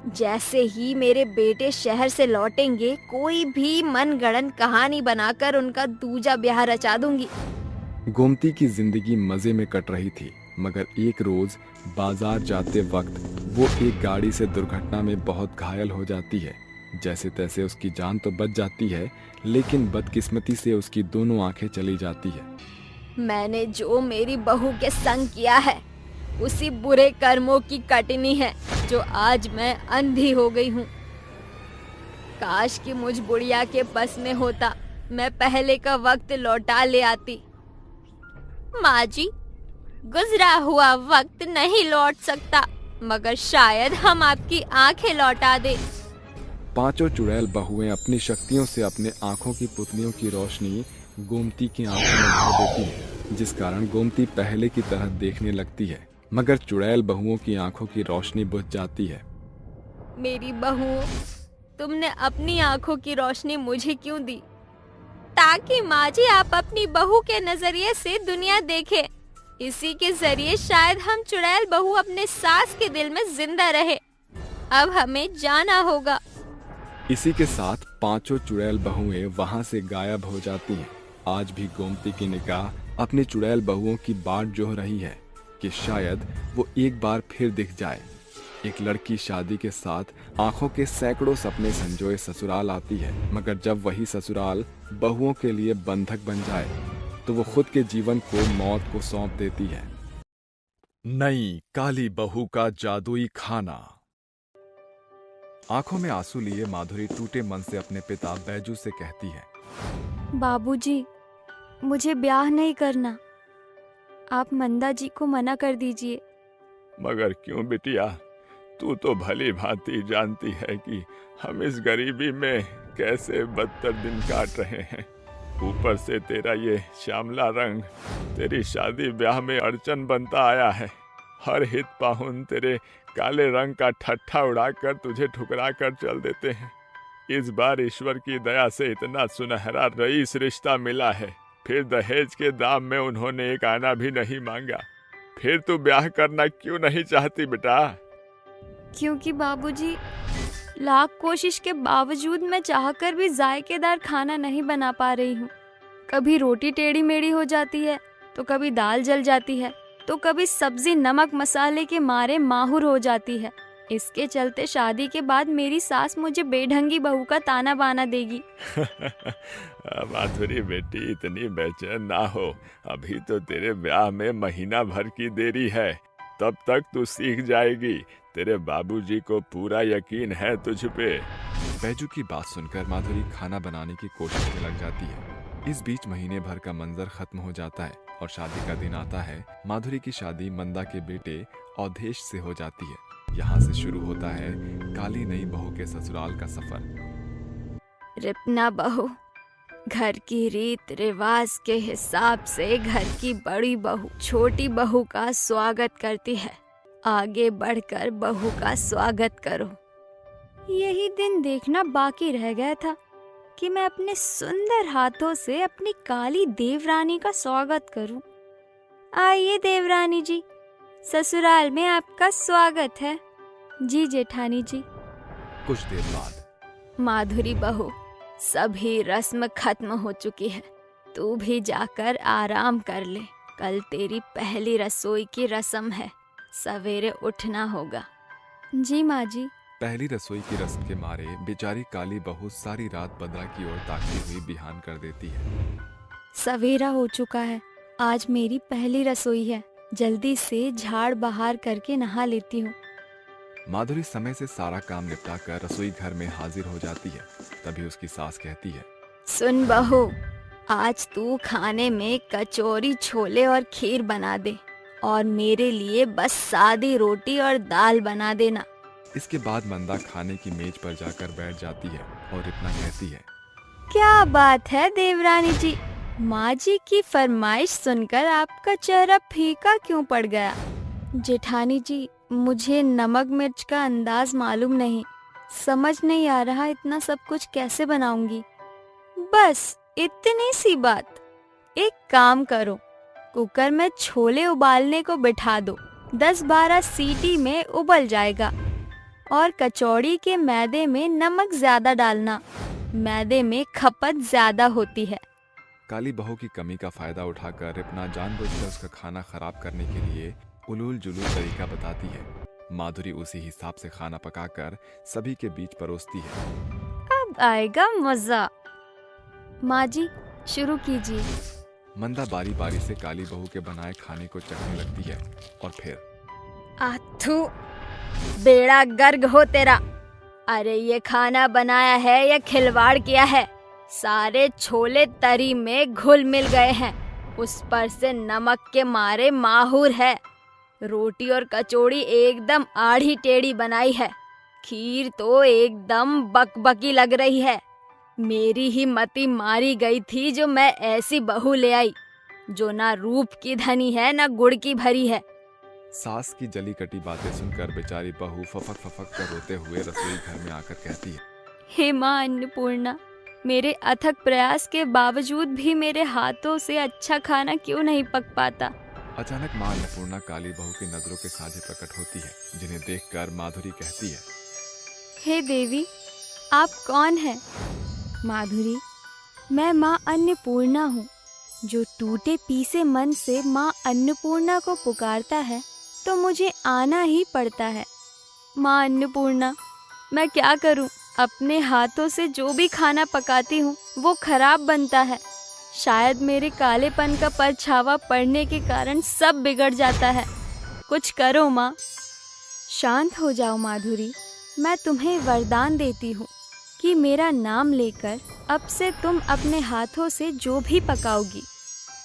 S2: जैसे ही मेरे बेटे शहर से लौटेंगे, कोई भी मनगढ़ंत कहानी बनाकर उनका दूजा ब्याह रचा दूंगी।
S8: गोमती की जिंदगी मजे में कट रही थी, मगर एक रोज बाजार जाते वक्त वो एक गाड़ी से दुर्घटना में बहुत घायल हो जाती है। जैसे तैसे उसकी जान तो बच जाती है, लेकिन बदकिस्मती से उसकी दोनों आंखें चली जाती है।
S2: मैंने जो मेरी बहू के संग किया है, उसी बुरे कर्मों की कटनी है जो आज मैं अंधी हो गई हूँ। काश कि मुझ बुढ़िया के बस में होता, मैं पहले का वक्त लौटा ले आती। माँ जी, गुजरा हुआ वक्त नहीं लौट सकता, मगर शायद हम आपकी आंखें लौटा दे।
S8: पांचों चुड़ैल बहुएं अपनी शक्तियों से अपने आंखों की पुतलियों की रोशनी गोमती की आंखों में भर देती है, जिस कारण गोमती पहले की तरह देखने लगती है। मगर चुड़ैल बहुओं की आंखों की रोशनी बुझ जाती है।
S2: मेरी बहुओं, तुमने अपनी आंखों की रोशनी मुझे क्यों दी? ताकि माँ जी आप अपनी बहू के नजरिए से दुनिया देखें। इसी के जरिए शायद हम चुड़ैल बहू अपने सास के दिल में जिंदा रहे। अब हमें जाना होगा।
S8: इसी के साथ पांचों चुड़ैल बहुएं वहां से गायब हो जाती हैं। आज भी गोमती की निगाह अपनी चुड़ैल बहुओं की बाट जोह रही है कि शायद वो एक बार फिर दिख जाए। एक लड़की शादी के साथ आंखों के सैकड़ों सपने संजोए ससुराल आती है, मगर जब वही ससुराल बहुओं के लिए बंधक बन जाए तो वो खुद के जीवन को मौत को सौंप देती है। नई काली बहू का जादुई खाना। आंखों में आंसू लिए माधुरी टूटे मन से अपने पिता बैजू से कहती है,
S2: बाबूजी, मुझे ब्याह नहीं करना। आप मंदा जी को मना कर दीजिए।
S4: मगर क्यों बिटिया, तू तो भली भांति जानती है कि हम इस गरीबी में कैसे बदतर दिन काट रहे हैं। ऊपर से तेरा ये श्यामला रंग तेरी शादी ब्याह में अड़चन बनता आया है। हर हित पाहुन तेरे काले रंग का ठट्ठा उड़ाकर तुझे ठुकरा कर चल देते हैं। इस बार ईश्वर की दया से इतना सुनहरा रईस रिश्ता मिला है, फिर दहेज के दाम में उन्होंने एक आना भी नहीं मांगा। फिर तू ब्याह करना क्यों नहीं चाहती बेटा?
S2: क्योंकि बाबूजी, लाख कोशिश के बावजूद मैं चाहकर भी जायकेदार खाना नहीं बना पा रही हूँ। कभी रोटी टेढ़ी मेढ़ी हो जाती है, तो कभी दाल जल जाती है, तो कभी सब्जी नमक मसाले के मारे माहुर हो जाती है। इसके चलते शादी के बाद मेरी सास मुझे बेढंगी बहू का ताना बाना देगी।
S4: माधुरी बेटी, इतनी बेचैन ना हो। अभी तो तेरे ब्याह में महीना भर की देरी है, तब तक तू सीख जाएगी। तेरे बाबूजी को पूरा यकीन है तुझ पे।
S8: बैजू की बात सुनकर माधुरी खाना बनाने की कोशिश में लग जाती है। इस बीच महीने भर का मंजर खत्म हो जाता है और शादी का दिन आता है। माधुरी की शादी मंदा के बेटे अवधेश से हो जाती है। यहाँ से शुरू होता है काली नई बहू के ससुराल का सफर।
S2: रिपना बहू घर की रीत रिवाज के हिसाब से घर की बड़ी बहू छोटी बहू का स्वागत करती है। आगे बढ़कर बहू का स्वागत करो। यही दिन देखना बाकी रह गया था कि मैं अपने सुंदर हाथों से अपनी काली देवरानी का स्वागत करूं। आइए देवरानी जी, ससुराल में आपका स्वागत है। जी जेठानी जी।
S8: कुछ देर बाद
S2: माधुरी बहू, सभी रस्म खत्म हो चुकी है, तू भी जाकर आराम कर ले। कल तेरी पहली रसोई की रस्म है, सवेरे उठना होगा। जी माँ जी।
S8: पहली रसोई की रस्म के मारे बेचारी काली बहू सारी रात बदरा की ओर ताकती हुई बिहान कर देती है।
S2: सवेरा हो चुका है, आज मेरी पहली रसोई है, जल्दी से झाड़ बहार करके नहा लेती हूँ।
S8: माधुरी समय से सारा काम निपटा कर रसोई घर में हाजिर हो जाती है। तभी उसकी सास कहती है,
S2: सुन बहू, आज तू खाने में कचौरी छोले और खीर बना दे और मेरे लिए बस सादी रोटी और दाल बना देना।
S8: इसके बाद मंदा खाने की मेज पर जाकर बैठ जाती है और इतना कहती है,
S2: क्या बात है देवरानी जी, माँ जी की फरमाइश सुनकर आपका चेहरा फीका क्यों पड़ गया? जेठानी जी, मुझे नमक मिर्च का अंदाज मालूम नहीं, समझ नहीं आ रहा इतना सब कुछ कैसे बनाऊंगी। बस इतनी सी बात। एक काम करो, कुकर में छोले उबालने को बिठा दो, 10-12 सीटी में उबल जाएगा। और कचौड़ी के मैदे में नमक ज्यादा डालना, मैदे में खपत ज्यादा होती है।
S8: काली बहू की कमी का फायदा उठाकर रिपना जानबूझकर उसका खाना खराब करने के लिए उलूल जुलूल तरीका बताती है। माधुरी उसी हिसाब से खाना पकाकर सभी के बीच परोसती है।
S2: अब आएगा मजा। माँ जी, शुरू कीजिए।
S8: मंदा बारी बारी से काली बहू के बनाए खाने को चखने लगती है और फिर,
S2: आथू, बेड़ा गर्ग हो तेरा। अरे ये खाना बनाया है या खिलवाड़ किया है? सारे छोले तरी में घुल मिल गए हैं, उस पर से नमक के मारे माहूर है। रोटी और कचौड़ी एकदम आड़ी टेढ़ी बनाई है, खीर तो एकदम बकबकी लग रही है। मेरी ही मति मारी गई थी जो मैं ऐसी बहू ले आई, जो ना रूप की धनी है ना गुड़ की भरी है।
S8: सास की जली कटी बातें सुनकर बेचारी बहू फफक फफक कर रोते हुए रसोई घर में आकर कहती है,
S2: हे माँ अन्नपूर्णा, मेरे अथक प्रयास के बावजूद भी मेरे हाथों से अच्छा खाना क्यों नहीं पक पाता।
S8: अचानक माँ अन्नपूर्णा काली बहू की नजरों के साझे प्रकट होती है, जिन्हें देखकर माधुरी कहती है,
S2: हे देवी, आप कौन हैं? माधुरी, मैं माँ अन्नपूर्णा हूँ। जो टूटे पीसे मन से माँ अन्नपूर्णा को पुकारता है तो मुझे आना ही पड़ता है। माँ अन्नपूर्णा, मैं क्या करूँ? अपने हाथों से जो भी खाना पकाती हूँ वो खराब बनता है। शायद मेरे कालेपन का परछावा पड़ने के कारण सब बिगड़ जाता है। कुछ करो माँ। शांत हो जाओ माधुरी, मैं तुम्हें वरदान देती हूँ कि मेरा नाम लेकर अब से तुम अपने हाथों से जो भी पकाओगी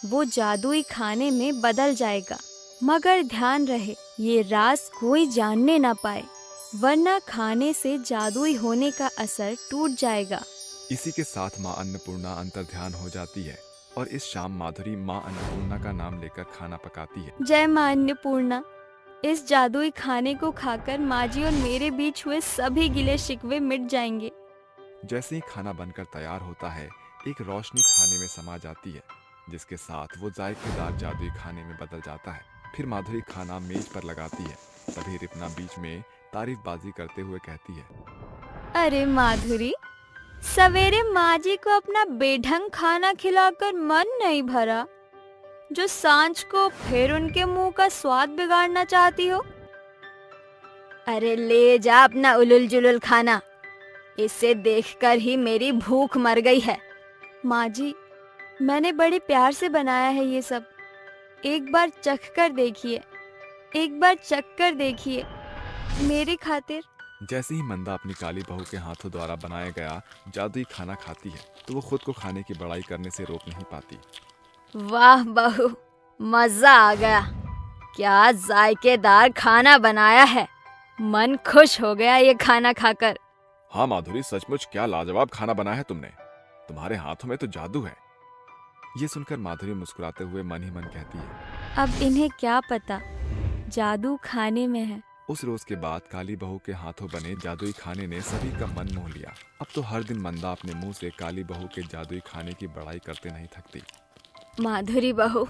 S2: वो जादुई खाने में बदल जाएगा। मगर ध्यान रहे, ये राज कोई जानने ना पाए, वरना खाने से जादुई होने का असर टूट जाएगा।
S8: इसी के साथ माँ अन्नपूर्णा अंतर्ध्यान हो जाती है और इस शाम माधुरी माँ अन्नपूर्णा का नाम लेकर खाना पकाती है।
S2: जय माँ अन्नपूर्णा, इस जादुई खाने को खाकर माँ जी और मेरे बीच हुए सभी गिले शिकवे मिट जाएंगे।
S8: जैसे ही खाना बनकर तैयार होता है, एक रोशनी खाने में समा जाती है, जिसके साथ वो जायकेदार जादुई खाने में बदल जाता है। फिर माधुरी खाना मेज पर लगाती है। तभी रिपना बीच में तारीफबाजी करते हुए कहती है,
S2: अरे माधुरी, सवेरे माँ जी को अपना बेढंग खाना खिलाकर मन नहीं भरा, जो सांझ को फिर उनके मुंह का स्वाद बिगाड़ना चाहती हो? अरे ले जा अपना उलुल जुलुल खाना, इसे देखकर ही मेरी भूख मर गई है। माँ जी, मैंने बड़े प्यार से बनाया है ये सब, एक बार चख कर देखिए, एक बार चख कर देखिए मेरी खातिर।
S8: जैसे ही मंदा अपनी काली बहू के हाथों द्वारा बनाया गया जादुई खाना खाती है तो वो खुद को खाने की बड़ाई करने से रोक नहीं पाती।
S2: वाह बहू, मजा आ गया, क्या जायकेदार खाना बनाया है, मन खुश हो गया ये खाना खाकर।
S8: हाँ माधुरी, सचमुच क्या लाजवाब खाना बनाया है तुमने, तुम्हारे हाथों में तो जादू है। ये सुनकर माधुरी मुस्कुराते हुए मन ही मन कहती है,
S2: अब इन्हें क्या पता, जादू खाने में है।
S8: उस रोज के बाद काली बहू के हाथों बने जादुई खाने ने सभी का मन मोह लिया। अब तो हर दिन मंदा अपने मुंह से काली बहू के जादुई खाने की बड़ाई करते नहीं थकती।
S2: माधुरी बहू,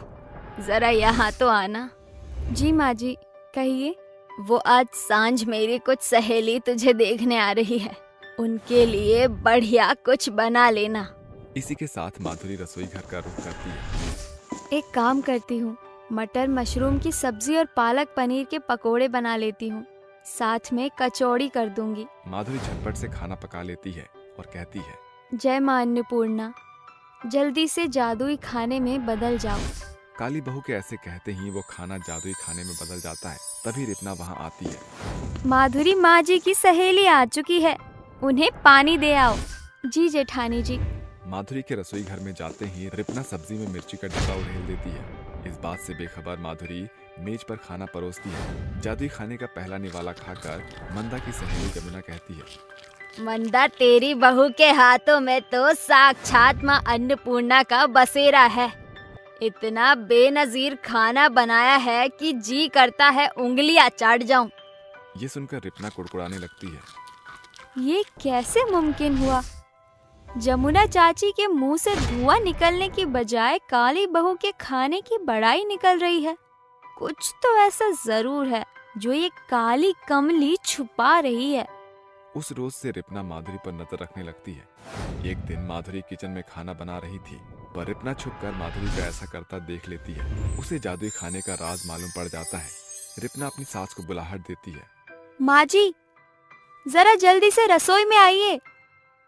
S2: जरा यहाँ तो आना। जी माँ जी, कहिए। वो आज सांझ मेरी कुछ सहेली तुझे देखने आ रही है, उनके लिए बढ़िया कुछ बना लेना।
S8: इसी के साथ माधुरी रसोई घर का रुख करती है।
S2: एक काम करती हूँ, मटर मशरूम की सब्जी और पालक पनीर के पकोड़े बना लेती हूँ, साथ में कचौड़ी कर दूंगी।
S8: माधुरी झटपट से खाना पका लेती है और कहती है,
S2: जय माँ अन्नपूर्णा, जल्दी से जादुई खाने में बदल जाओ।
S8: काली बहू के ऐसे कहते ही वो खाना जादुई खाने में बदल जाता है। तभी रिपना वहाँ आती है।
S2: माधुरी माँ जी की सहेली आ चुकी है, उन्हें पानी दे आओ। जी जेठानी जी।
S8: माधुरी के रसोई घर में जाते ही रिपना सब्जी में मिर्ची का डिब्बा उड़ेल देती है। इस बात से बेखबर माधुरी मेज पर खाना परोसती है। जादुई खाने का पहला निवाला खाकर मंदा की सहेली जमुना कहती है,
S2: मंदा, तेरी बहू के हाथों में तो साक्षात माँ अन्नपूर्णा का बसेरा है। इतना बेनजीर खाना बनाया है कि जी करता है उंगलियां चाट जाऊं।
S8: ये सुनकर रिपना कुड़कुड़ाने लगती है।
S2: ये कैसे मुमकिन हुआ? जमुना चाची के मुंह से धुआं निकलने की बजाय काली बहू के खाने की बड़ाई निकल रही है। कुछ तो ऐसा जरूर है जो ये काली कमली छुपा रही है।
S8: उस रोज से रिपना माधुरी पर नजर रखने लगती है। एक दिन माधुरी किचन में खाना बना रही थी, पर रिपना छुपकर माधुरी को ऐसा करता देख लेती है। उसे जादुई खाने का राज मालूम पड़ जाता है। रिपना अपनी सास को बुलाहट देती है।
S2: माँ जी, जरा जल्दी से रसोई में आइए।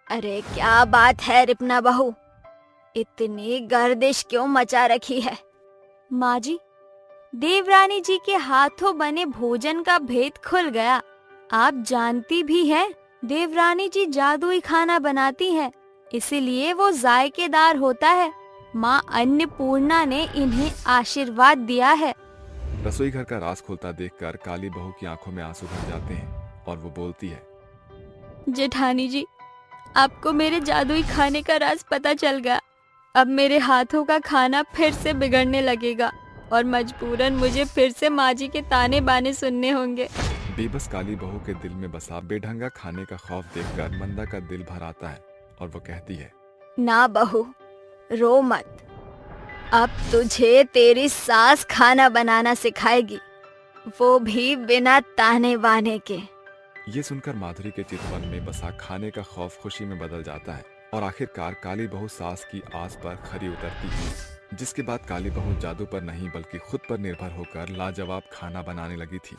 S2: अरे क्या बात है रिपना बहू, इतनी गर्दिश क्यों मचा रखी है? माँ जी, देवरानी जी के हाथों बने भोजन का भेद खुल गया। आप जानती भी हैं देवरानी जी जादुई खाना बनाती है, इसीलिए वो जायकेदार होता है। माँ अन्नपूर्णा ने इन्हें आशीर्वाद दिया है।
S8: रसोई घर का राज खुलता देखकर काली बहू की आंखों में आंसू भर जाते हैं और वो बोलती है,
S2: जेठानी जी, आपको मेरे जादुई खाने का राज पता चल गया। अब मेरे हाथों का खाना फिर से बिगड़ने लगेगा और मजबूरन मुझे फिर से माँ जी के ताने बाने सुनने होंगे।
S8: बेबस काली बहू के दिल में बसा बेढंगा खाने का खौफ देखकर मंदा का दिल भर आता है और वो कहती है,
S2: ना बहू, रो मत। अब तुझे तेरी सास खाना बनाना सिखाएगी, वो भी बिना ताने बाने के।
S8: ये सुनकर माधुरी के चितवन में बसा खाने का खौफ खुशी में बदल जाता है और आखिरकार काली बहू सास की आस पर खरी उतरती है, जिसके बाद काली बहू जादू पर नहीं बल्कि खुद पर निर्भर होकर लाजवाब खाना बनाने लगी थी।